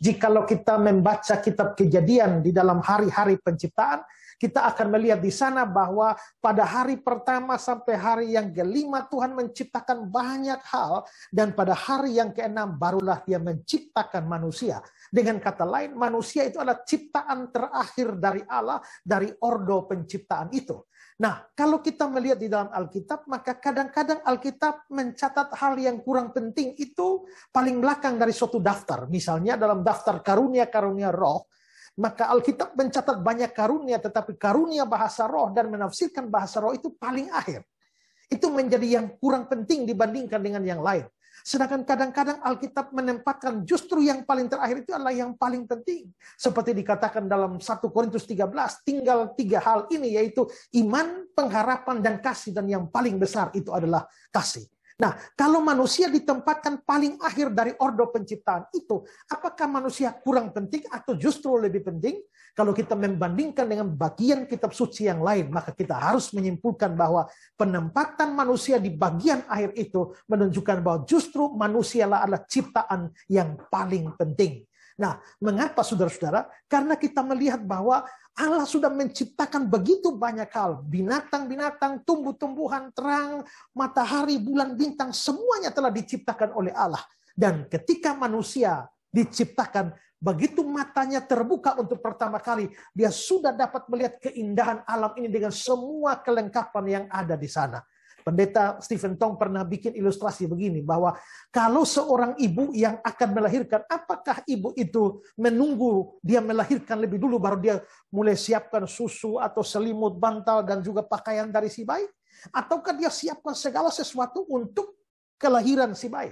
Jikalau kita membaca kitab Kejadian di dalam hari-hari penciptaan, kita akan melihat di sana bahwa pada hari pertama sampai hari yang kelima Tuhan menciptakan banyak hal, dan pada hari yang keenam barulah Dia menciptakan manusia. Dengan kata lain, manusia itu adalah ciptaan terakhir dari Allah dari ordo penciptaan itu. Nah, kalau kita melihat di dalam Alkitab, maka kadang-kadang Alkitab mencatat hal yang kurang penting itu paling belakang dari suatu daftar. Misalnya dalam daftar karunia-karunia roh, maka Alkitab mencatat banyak karunia, tetapi karunia bahasa roh dan menafsirkan bahasa roh itu paling akhir. Itu menjadi yang kurang penting dibandingkan dengan yang lain. Sedangkan kadang-kadang Alkitab menempatkan justru yang paling terakhir itu adalah yang paling penting. Seperti dikatakan dalam 1 Korintus 13, tinggal 3 hal ini, yaitu iman, pengharapan, dan kasih. Dan yang paling besar itu adalah kasih. Nah, kalau manusia ditempatkan paling akhir dari ordo penciptaan itu, apakah manusia kurang penting atau justru lebih penting? Kalau kita membandingkan dengan bagian kitab suci yang lain, maka kita harus menyimpulkan bahwa penempatan manusia di bagian akhir itu menunjukkan bahwa justru manusialah adalah ciptaan yang paling penting. Nah, mengapa saudara-saudara? Karena kita melihat bahwa Allah sudah menciptakan begitu banyak hal. Binatang-binatang, tumbuh-tumbuhan, terang, matahari, bulan, bintang, semuanya telah diciptakan oleh Allah. Dan ketika manusia diciptakan, begitu matanya terbuka untuk pertama kali, dia sudah dapat melihat keindahan alam ini dengan semua kelengkapan yang ada di sana. Pendeta Stephen Tong pernah bikin ilustrasi begini, bahwa kalau seorang ibu yang akan melahirkan, apakah ibu itu menunggu dia melahirkan lebih dulu baru dia mulai siapkan susu atau selimut, bantal, dan juga pakaian dari si bayi? Ataukah dia siapkan segala sesuatu untuk kelahiran si bayi?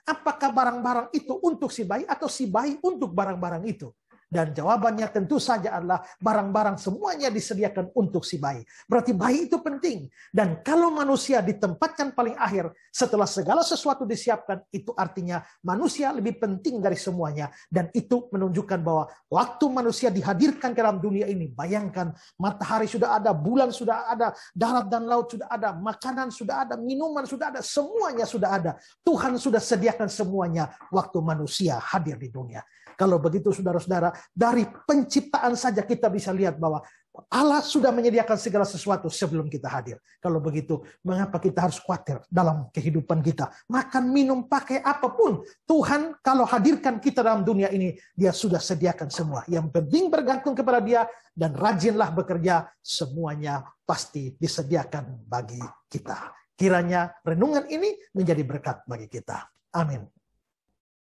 Apakah barang-barang itu untuk si bayi atau si bayi untuk barang-barang itu? Dan jawabannya tentu saja adalah barang-barang semuanya disediakan untuk si bayi. Berarti bayi itu penting. Dan kalau manusia ditempatkan paling akhir setelah segala sesuatu disiapkan, itu artinya manusia lebih penting dari semuanya. Dan itu menunjukkan bahwa waktu manusia dihadirkan ke dalam dunia ini, bayangkan matahari sudah ada, bulan sudah ada, darat dan laut sudah ada, makanan sudah ada, minuman sudah ada, semuanya sudah ada. Tuhan sudah sediakan semuanya waktu manusia hadir di dunia. Kalau begitu saudara-saudara, dari penciptaan saja kita bisa lihat bahwa Allah sudah menyediakan segala sesuatu sebelum kita hadir. Kalau begitu, mengapa kita harus khawatir dalam kehidupan kita? Makan, minum, pakai apapun. Tuhan kalau hadirkan kita dalam dunia ini, Dia sudah sediakan semua. Yang penting bergantung kepada Dia dan rajinlah bekerja, semuanya pasti disediakan bagi kita. Kiranya renungan ini menjadi berkat bagi kita. Amin.